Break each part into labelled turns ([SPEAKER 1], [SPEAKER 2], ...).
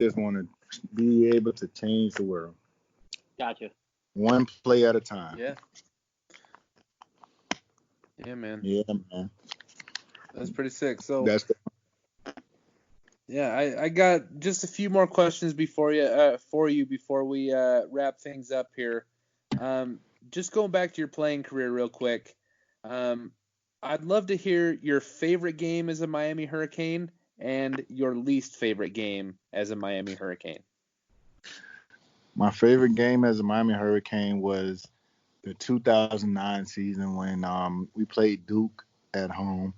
[SPEAKER 1] just want to be able to change the world.
[SPEAKER 2] Gotcha.
[SPEAKER 1] One play at a time.
[SPEAKER 3] Yeah. Yeah, man.
[SPEAKER 1] Yeah, man.
[SPEAKER 3] That's pretty sick. So
[SPEAKER 1] That's the
[SPEAKER 3] yeah, I got just a few more questions for you before we wrap things up here. Just going back to your playing career real quick. I'd love to hear your favorite game as a Miami Hurricane and your least favorite game as a Miami Hurricane.
[SPEAKER 1] My favorite game as a Miami Hurricane was the 2009 season when we played Duke at home.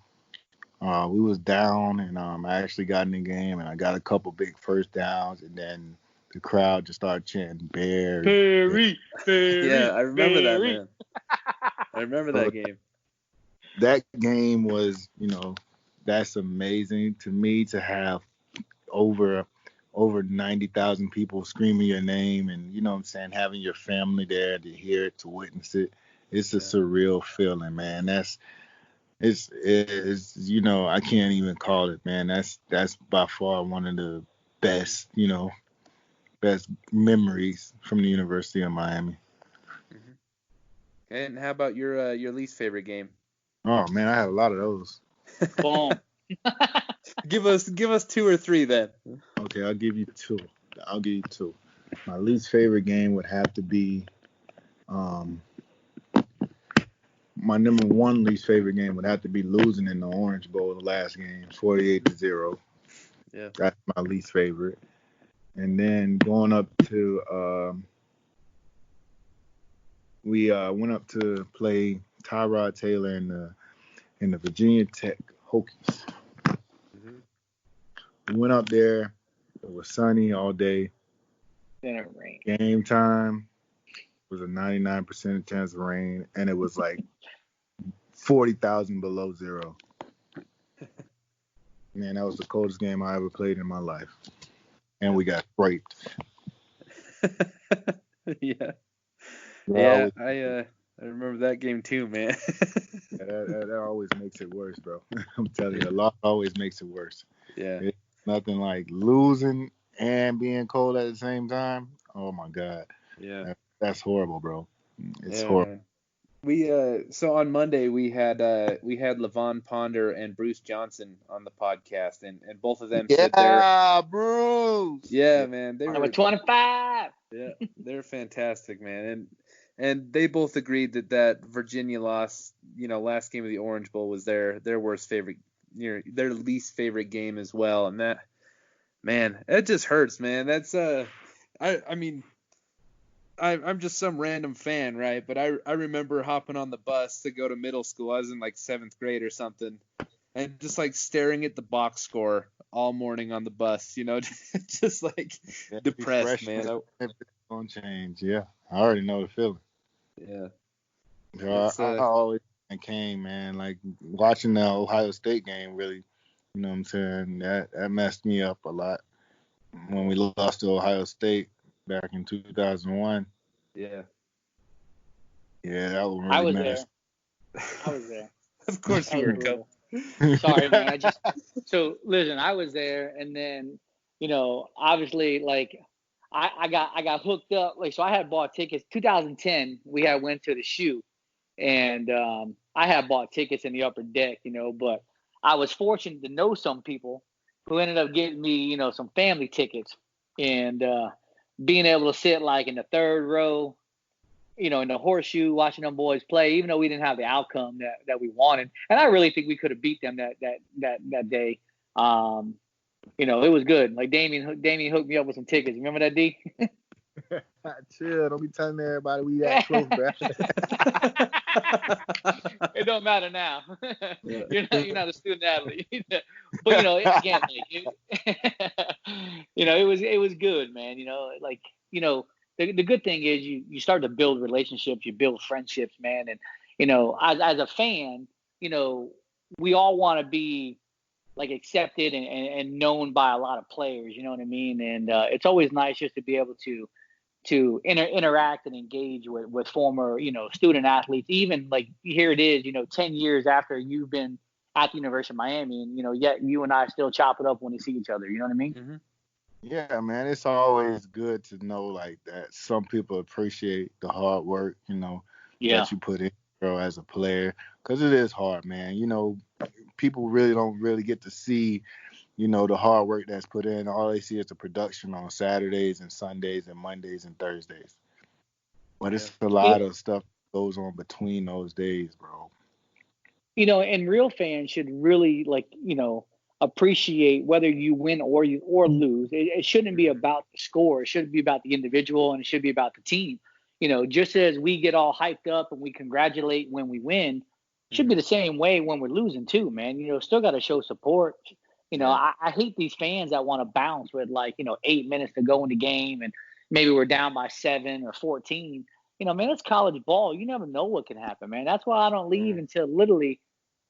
[SPEAKER 1] We was down, and I actually got in the game, and I got a couple big first downs, and then the crowd just started chanting Berry.
[SPEAKER 3] Yeah, I remember that, man. I remember that game.
[SPEAKER 1] That game was, that's amazing to me to have over 90,000 people screaming your name, and you know what I'm saying, having your family there to hear it, to witness it. It's a surreal feeling, man. It's I can't even call it, man. That's by far one of the best memories from the University of Miami.
[SPEAKER 3] Mm-hmm. And how about your least favorite game?
[SPEAKER 1] Oh man, I had a lot of those.
[SPEAKER 2] Boom.
[SPEAKER 3] Give us 2 or 3 then.
[SPEAKER 1] Okay, I'll give you two. My least favorite game would have to be my number one least favorite game would have to be losing in the Orange Bowl the last game, 48-0.
[SPEAKER 3] Yeah.
[SPEAKER 1] That's my least favorite. And then going up to we went up to play Tyrod Taylor in the Virginia Tech Hokies.
[SPEAKER 3] Mm-hmm.
[SPEAKER 1] We went up there. It was sunny all day.
[SPEAKER 2] Then it rained.
[SPEAKER 1] Game time was a 99% chance of rain, and it was like 40,000 below zero. Man, that was the coldest game I ever played in my life. And we got scraped.
[SPEAKER 3] Yeah.
[SPEAKER 1] Well,
[SPEAKER 3] I remember that game too, man.
[SPEAKER 1] that always makes it worse, bro. I'm telling you, a lot always makes it worse.
[SPEAKER 3] Yeah.
[SPEAKER 1] It's nothing like losing and being cold at the same time. Oh my God.
[SPEAKER 3] Yeah.
[SPEAKER 1] That's horrible, bro. It's
[SPEAKER 3] Yeah,
[SPEAKER 1] horrible.
[SPEAKER 3] man. We so on Monday we had Levon Ponder and Bruce Johnson on the podcast, and both of them said they're
[SPEAKER 1] Bruce.
[SPEAKER 3] Yeah, man. They
[SPEAKER 2] Number
[SPEAKER 3] were
[SPEAKER 2] 25.
[SPEAKER 3] Yeah, they're fantastic, man. And they both agreed that Virginia loss, last game of the Orange Bowl was their worst favorite, their least favorite game as well. And that, man, it just hurts, man. That's I mean, I'm just some random fan, right? But I remember hopping on the bus to go to middle school. I was in like 7th grade or something, and just like staring at the box score all morning on the bus, just like depressed, man.
[SPEAKER 1] Gonna change, yeah. I already know the feeling.
[SPEAKER 3] Yeah.
[SPEAKER 1] I always came, man. Like watching the Ohio State game, really, you know what I'm saying? That messed me up a lot when we lost to Ohio State back in 2001.
[SPEAKER 3] Yeah.
[SPEAKER 1] Yeah, that was really messed.
[SPEAKER 2] I was there.
[SPEAKER 3] Of course you were, Coe.
[SPEAKER 2] Sorry, man. So listen, I was there, and then obviously, like I got hooked up. Like, so I had bought tickets. 2010, we had went to the shoe, and I had bought tickets in the upper deck, but I was fortunate to know some people who ended up getting me, some family tickets, and being able to sit like in the 3rd row, in the horseshoe, watching them boys play, even though we didn't have the outcome that we wanted. And I really think we could have beat them that day. It was good. Like Damien hooked me up with some tickets. Remember that, D?
[SPEAKER 1] Chill. Don't be telling everybody we that close, bro.
[SPEAKER 2] It don't matter now. Yeah. You're not a student athlete. But again, it was good, man. The good thing is you start to build relationships, you build friendships, man. And as a fan, we all want to be like accepted and known by a lot of players, you know what I mean? And it's always nice just to be able to interact and engage with former, student athletes, even like here it is, 10 years after you've been at the University of Miami, and yet you and I still chop it up when we see each other, you know what I mean?
[SPEAKER 3] Mm-hmm.
[SPEAKER 1] Yeah, man, it's always good to know like that. Some people appreciate the hard work,
[SPEAKER 2] Yeah.
[SPEAKER 1] that you put in, bro, as a player, because it is hard, man. People really don't really get to see, the hard work that's put in. All they see is the production on Saturdays and Sundays and Mondays and Thursdays. But
[SPEAKER 3] Yeah.
[SPEAKER 1] it's a lot of stuff that goes on between those days, bro.
[SPEAKER 2] And real fans should really appreciate whether you win or lose. It shouldn't be about the score. It shouldn't be about the individual, and it should be about the team. Just as we get all hyped up and we congratulate when we win, it should be
[SPEAKER 3] Mm-hmm.
[SPEAKER 2] the same way when we're losing too, man. Still got to show support.
[SPEAKER 3] Yeah.
[SPEAKER 2] I hate these fans that want to bounce with 8 minutes to go in the game and maybe we're down by 7 or 14. Man, it's college ball. You never know what can happen, man. That's why I don't leave
[SPEAKER 3] Mm-hmm.
[SPEAKER 2] until literally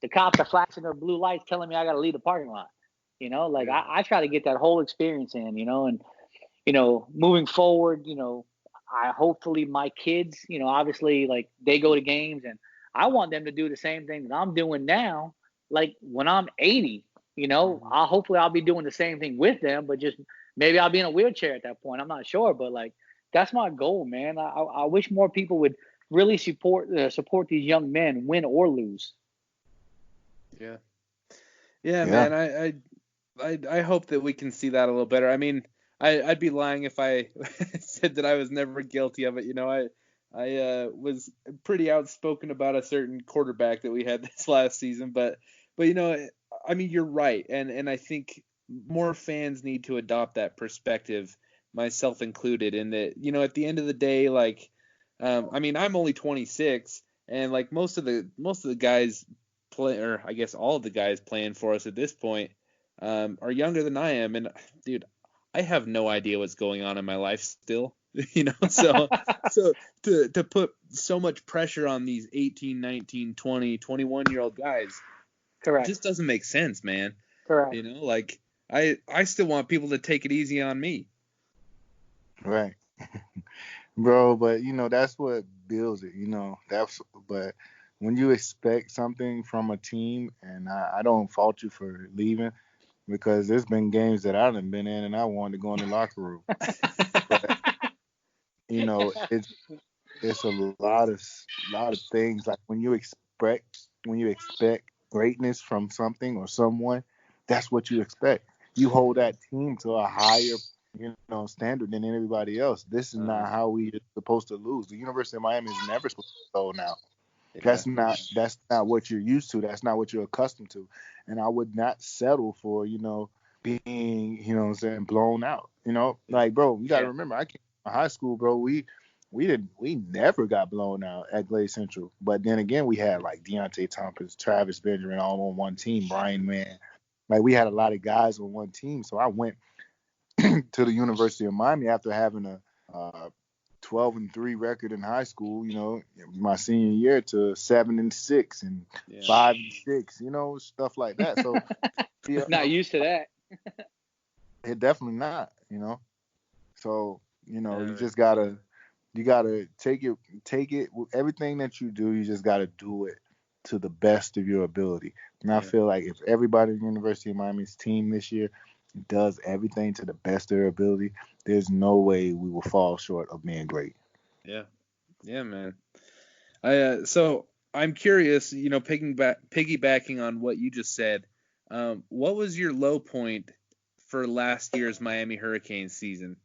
[SPEAKER 2] the cops are flashing their blue lights telling me I got to leave the parking lot.
[SPEAKER 3] Yeah.
[SPEAKER 2] I try to get that whole experience in, and, moving forward, I hopefully my kids, obviously like they go to games and I want them to do the same thing that I'm doing now. Like when I'm 80,
[SPEAKER 3] Mm-hmm.
[SPEAKER 2] I'll be doing the same thing with them, but just maybe I'll be in a wheelchair at that point. I'm not sure, but like that's my goal, man. I wish more people would really support these young men, win or lose.
[SPEAKER 3] Yeah. Yeah,
[SPEAKER 1] Yeah.
[SPEAKER 3] man. I hope that we can see that a little better. I mean, I'd be lying if I said that I was never guilty of it. I was pretty outspoken about a certain quarterback that we had this last season, but I mean, you're right, and I think more fans need to adopt that perspective, myself included, in that at the end of the day, like, I mean, I'm only 26, and like most of the guys play, or I guess all of the guys playing for us at this point are younger than I am, and dude, I have no idea what's going on in my life still. So to put so much pressure on these 18, 19, 20, 21-year-old guys
[SPEAKER 2] Correct.
[SPEAKER 3] just doesn't make sense, man.
[SPEAKER 2] Correct.
[SPEAKER 3] Like I still want people to take it easy on me.
[SPEAKER 1] Right. Bro, but that's what builds it, but when you expect something from a team, and I don't fault you for leaving, because there's been games that I haven't been in and I wanted to go in the locker room. But it's a lot of things, like when you expect greatness from something or someone, that's what you expect. You hold that team to a higher standard than everybody else. This is
[SPEAKER 3] Uh,
[SPEAKER 1] not how we are supposed to lose. The University of Miami is never supposed to go now.
[SPEAKER 3] yeah,
[SPEAKER 1] That's not what you're used to. That's not what you're accustomed to. And I would not settle for, being, what I'm saying, blown out.
[SPEAKER 3] yeah,
[SPEAKER 1] Like, bro, you gotta
[SPEAKER 2] Yeah.
[SPEAKER 1] remember, I came from high school, bro. We never got blown out at Glade Central. But then again, we had like Deontay Thompson, Travis Benjamin all on one team, Brian Mann. Like we had a lot of guys on one team. So I went to the University of Miami after having a 12-3 record in high school, my senior year, to 7-6 and
[SPEAKER 3] yeah,
[SPEAKER 1] 5-6, stuff like that. So yeah,
[SPEAKER 2] Not used to that.
[SPEAKER 1] it definitely not, So
[SPEAKER 3] yeah,
[SPEAKER 1] you gotta take it everything that you do. You just gotta do it to the best of your ability. And I
[SPEAKER 3] yeah,
[SPEAKER 1] feel like if everybody in the University of Miami's team this year does everything to the best of their ability, there's no way we will fall short of being great.
[SPEAKER 3] yeah, yeah, man. So I'm curious, piggybacking on what you just said, what was your low point for last year's Miami Hurricanes season?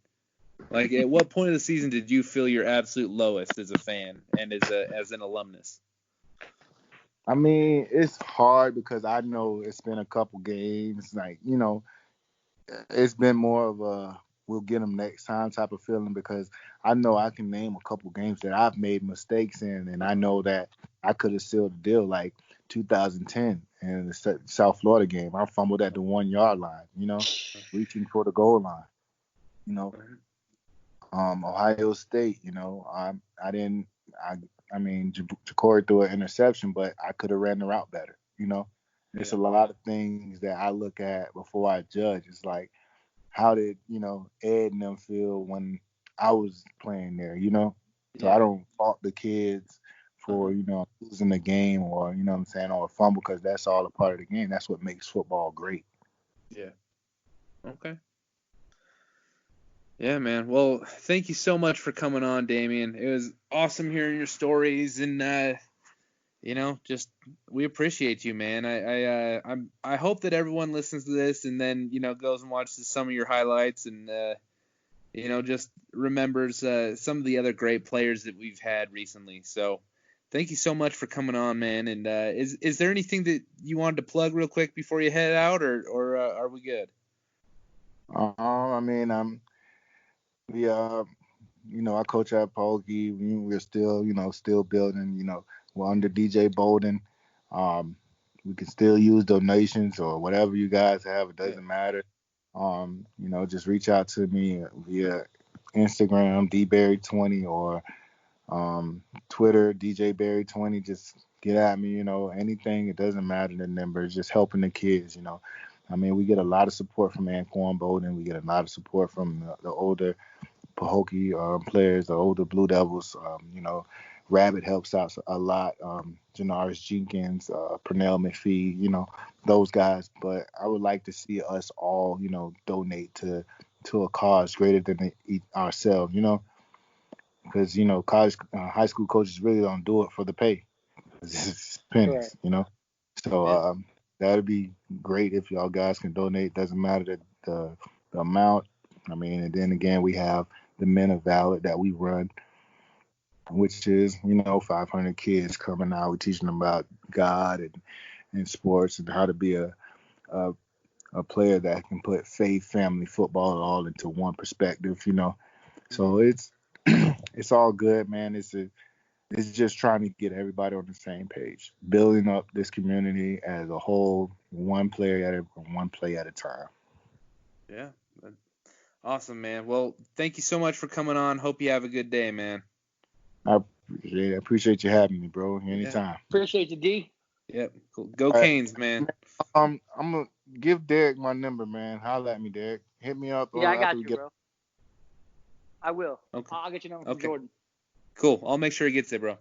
[SPEAKER 3] Like, at what point of the season did you feel your absolute lowest as a fan and as an alumnus?
[SPEAKER 1] I mean, it's hard because I know it's been a couple games. Like, it's been more of a we'll get them next time type of feeling, because I know I can name a couple games that I've made mistakes in, and I know that I could have sealed the deal, like 2010 in the South Florida game. I fumbled at the 1 yard line, reaching for the goal line. You know, Ohio State, I didn't. I mean, Ja'Cory threw an interception, but I could have ran the route better. It's
[SPEAKER 3] Yeah,
[SPEAKER 1] a lot of things that I look at before I judge. It's like, how did Ed and them feel when I was playing there? So I
[SPEAKER 3] yeah,
[SPEAKER 1] don't fault the kids
[SPEAKER 3] uh-huh,
[SPEAKER 1] for losing the game, or what I'm saying, or a fumble, because that's all a part of the game. That's what makes football great.
[SPEAKER 3] yeah. Okay. Yeah, man. Well, thank you so much for coming on, Damien. It was awesome hearing your stories, and just we appreciate you, man. I hope that everyone listens to this and then goes and watches some of your highlights and just remembers some of the other great players that we've had recently. So thank you so much for coming on, man. And is there anything that you wanted to plug real quick before you head out, or are we good?
[SPEAKER 1] I mean, we I coach at Pokey. We're still, still building. We're under DJ Bolden. We can still use donations or whatever you guys have. It doesn't matter. Just reach out to me via Instagram, dberry20, or Twitter, djberry20. Just get at me. Anything. It doesn't matter the number. It's just helping the kids. I mean, we get a lot of support from Anquan Bolden. We get a lot of support from the older Pahokee players, the older Blue Devils. Rabbit helps out a lot. Janaris Jenkins, Pernell McPhee, those guys. But I would like to see us all, donate to a cause greater than ourselves, because, college, high school coaches really don't do it for the pay. It's pennies, So that'd be great if y'all guys can donate. Doesn't matter the amount. I mean, and then again, we have the Men of Valor that we run, which is 500 kids coming out. We're teaching them about God and sports and how to be a player that can put faith, family, football all into one perspective. So it's it's all good, man. It's just trying to get everybody on the same page, building up this community as a whole, one play at a time.
[SPEAKER 3] Yeah. Awesome, man. Well, thank you so much for coming on. Hope you have a good day, man.
[SPEAKER 1] I appreciate you having me, bro. Anytime.
[SPEAKER 2] Yeah. Appreciate you, D.
[SPEAKER 3] Yep. Cool. Go Canes, man.
[SPEAKER 1] I'm gonna give Derek my number, man. Holla at me, Derek. Hit me up.
[SPEAKER 2] Yeah, I got you, bro. I will. Okay. I'll get your number from Jordan.
[SPEAKER 3] Cool. I'll make sure he gets it, bro.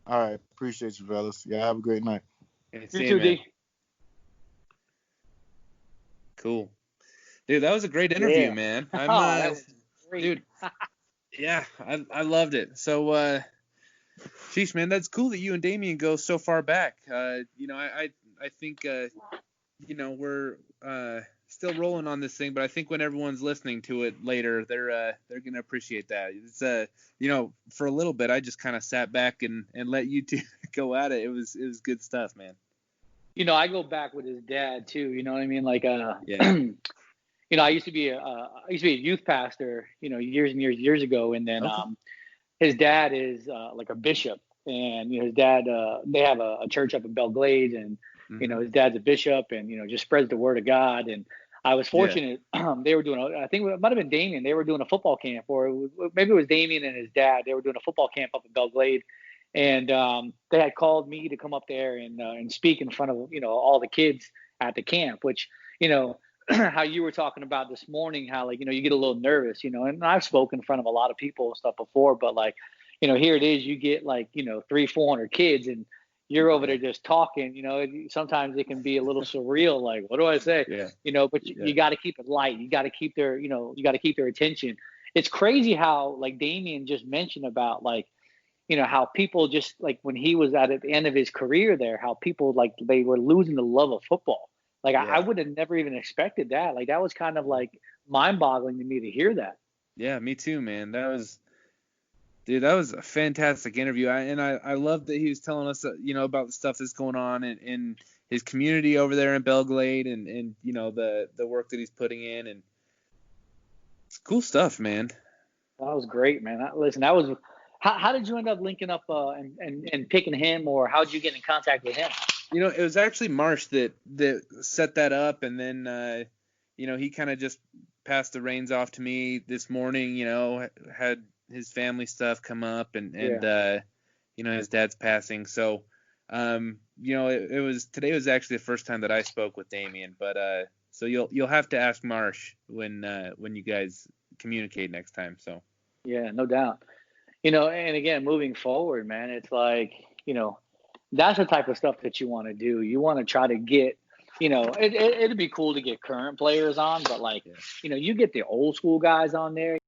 [SPEAKER 1] All right. Appreciate you, fellas. Yeah, have a great night.
[SPEAKER 2] You too, D.
[SPEAKER 3] Cool. Dude, that was a great interview, man.
[SPEAKER 2] That was great.
[SPEAKER 3] Dude. Yeah, I loved it. So, geez, man, that's cool that you and Damien go so far back. I think, we're still rolling on this thing, but I think when everyone's listening to it later, they're gonna appreciate that. It's for a little bit, I just kind of sat back and let you two go at it. It was good stuff, man.
[SPEAKER 2] I go back with his dad too. You know what I mean? Like,
[SPEAKER 3] yeah.
[SPEAKER 2] I used to be a youth pastor, years and years ago, and then his dad is like a bishop, and his dad they have a church up in Belle Glade, and his dad's a bishop, and just spreads the word of God. And I was fortunate; they were doing, I think it might have been Damien. They were doing a football camp, or maybe it was Damien and his dad. They were doing a football camp up in Belle Glade, and they had called me to come up there and speak in front of all the kids at the camp, which how you were talking about this morning, how like, you get a little nervous, and I've spoken in front of a lot of people and stuff before, but like, here it is, you get like, 300-400 kids and you're over there just talking, sometimes it can be a little surreal. Like, what do I say? But you got to keep it light. You got to keep their, you got to keep their attention. It's crazy how like Damien just mentioned about like, how people just like when he was at the end of his career there, how people like they were losing the love of football. Like I would have never even expected that. Like that was kind of like mind-boggling to me to hear that.
[SPEAKER 3] Yeah, me too, man. That was a fantastic interview. I love that he was telling us, about the stuff that's going on in his community over there in Belle Glade and the work that he's putting in, and it's cool stuff, man.
[SPEAKER 2] That was great, man. Listen, that was. How did you end up linking up and picking him, or how did you get in contact with him?
[SPEAKER 3] It was actually Marsh that set that up, and then he kind of just passed the reins off to me this morning. Had his family stuff come up, and his dad's passing. So it was today was actually the first time that I spoke with Damien, but so you'll have to ask Marsh when you guys communicate next time. So
[SPEAKER 2] yeah, no doubt. And again, moving forward, man, it's like, that's the type of stuff that you want to do. You want to try to get you know, it'd be cool to get current players on, but like,
[SPEAKER 3] Yeah.
[SPEAKER 2] you know, you get the old school guys on there.